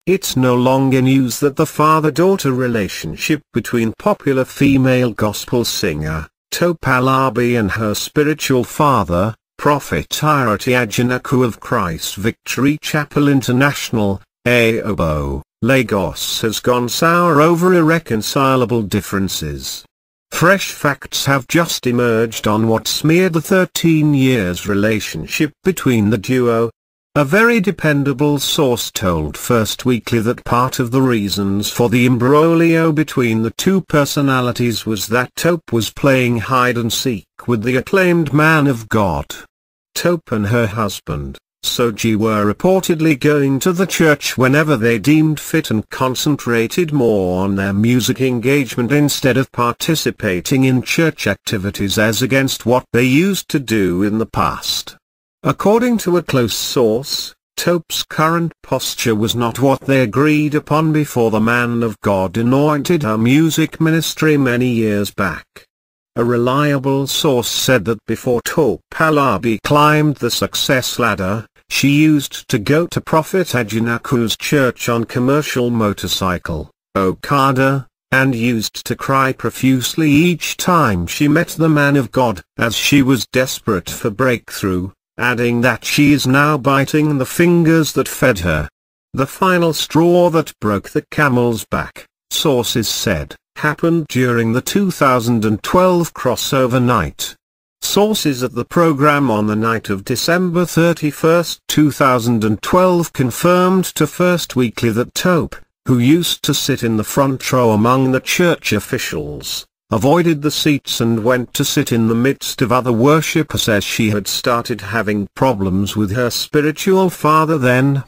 It's no longer news that the father-daughter relationship between popular female gospel singer, Topalabi and her spiritual father, Prophet Irati Ajanaku of Christ Victory Chapel International, Aobo, Lagos has gone sour over irreconcilable differences. Fresh facts have just emerged on what smeared the 13 years relationship between the duo. A very dependable source told First Weekly that part of the reasons for the imbroglio between the two personalities was that Tope was playing hide-and-seek with the acclaimed man of God. Tope and her husband, Soji, were reportedly going to the church whenever they deemed fit and concentrated more on their music engagement instead of participating in church activities as against what they used to do in the past. According to a close source, Tope's current posture was not what they agreed upon before the man of God anointed her music ministry many years back. A reliable source said that before Topalabi climbed the success ladder, she used to go to Prophet Ajanaku's church on commercial motorcycle, Okada, and used to cry profusely each time she met the man of God, as she was desperate for breakthrough, adding that she is now biting the fingers that fed her. The final straw that broke the camel's back, sources said, happened during the 2012 crossover night. Sources at the program on the night of December 31, 2012 confirmed to First Weekly that Tope, who used to sit in the front row among the church officials, avoided the seats and went to sit in the midst of other worshippers as she had started having problems with her spiritual father then.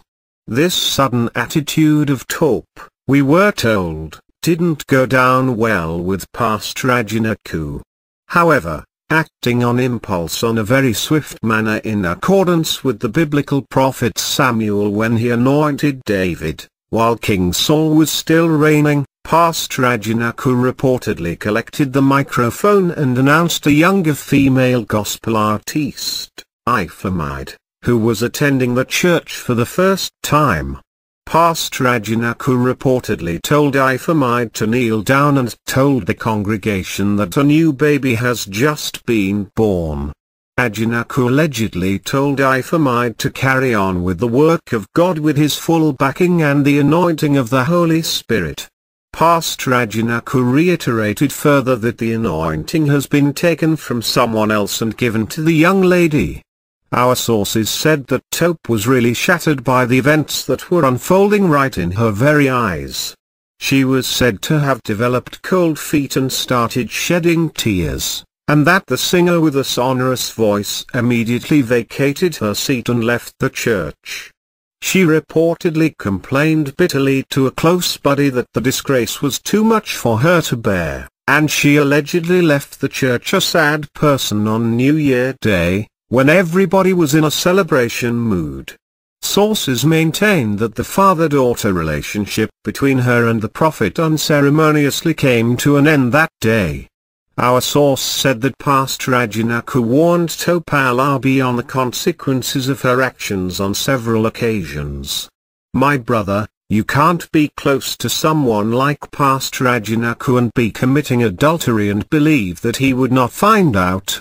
This sudden attitude of Tope, we were told, didn't go down well with Pastor Ajanaku. However, acting on impulse on a very swift manner in accordance with the biblical prophet Samuel when he anointed David, while King Saul was still reigning, Pastor Ajanaku reportedly collected the microphone and announced a younger female gospel artiste, Ifemide, who was attending the church for the first time. Pastor Ajanaku reportedly told Ifemide to kneel down and told the congregation that a new baby has just been born. Ajanaku allegedly told Ifemide to carry on with the work of God with his full backing and the anointing of the Holy Spirit. Pastor Ajanaku reiterated further that the anointing has been taken from someone else and given to the young lady. Our sources said that Tope was really shattered by the events that were unfolding right in her very eyes. She was said to have developed cold feet and started shedding tears, and that the singer with a sonorous voice immediately vacated her seat and left the church. She reportedly complained bitterly to a close buddy that the disgrace was too much for her to bear, and she allegedly left the church a sad person on New Year Day, when everybody was in a celebration mood. Sources maintain that the father-daughter relationship between her and the prophet unceremoniously came to an end that day. Our source said that Pastor Ajanaku warned Topalabi on the consequences of her actions on several occasions. My brother, you can't be close to someone like Pastor Ajanaku and be committing adultery and believe that he would not find out.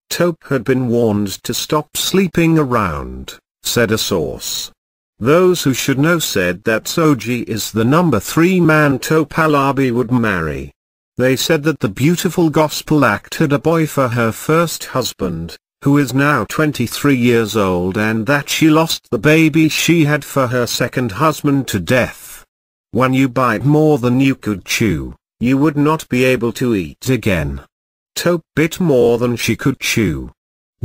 Tope had been warned to stop sleeping around, said a source. Those who should know said that Soji is the number 3 man Topalabi would marry. They said that the beautiful gospel act had a boy for her first husband, who is now 23 years old, and that she lost the baby she had for her second husband to death. When you bite more than you could chew, you would not be able to eat again. Tope bit more than she could chew.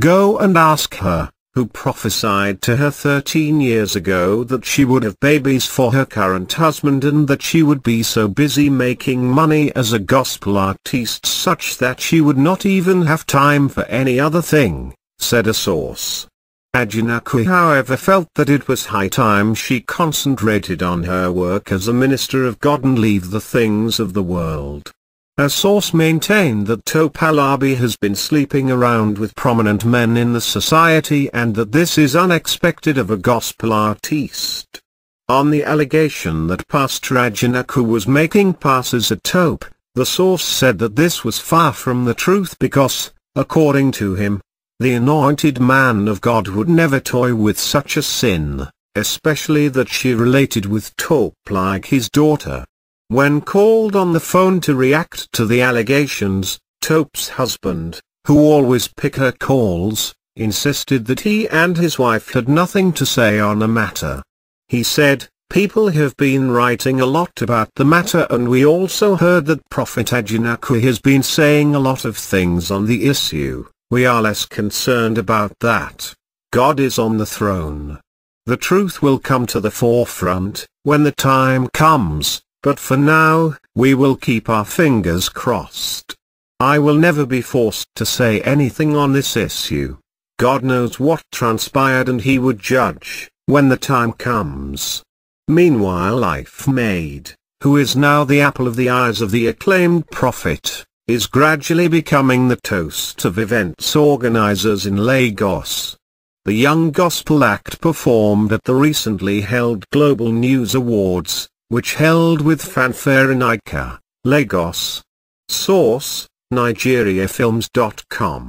Go and ask her, who prophesied to her 13 years ago that she would have babies for her current husband and that she would be so busy making money as a gospel artiste such that she would not even have time for any other thing, said a source. Ajanaku however felt that it was high time she concentrated on her work as a minister of God and leave the things of the world. A source maintained that Topalabi has been sleeping around with prominent men in the society and that this is unexpected of a gospel artiste. On the allegation that Pastor Ajanaku was making passes at Tope, the source said that this was far from the truth because, according to him, the anointed man of God would never toy with such a sin, especially that she related with Tope like his daughter. When called on the phone to react to the allegations, Tope's husband, who always picked her calls, insisted that he and his wife had nothing to say on the matter. He said, "People have been writing a lot about the matter, and we also heard that Prophet Ajanaku has been saying a lot of things on the issue. We are less concerned about that. God is on the throne. The truth will come to the forefront when the time comes, but for now, we will keep our fingers crossed. I will never be forced to say anything on this issue. God knows what transpired and he would judge when the time comes." Meanwhile, Life Made, who is now the apple of the eyes of the acclaimed prophet, is gradually becoming the toast of events organizers in Lagos. The young gospel act performed at the recently held Global News Awards, which held with fanfare in Ika, Lagos. Source: NigeriaFilms.com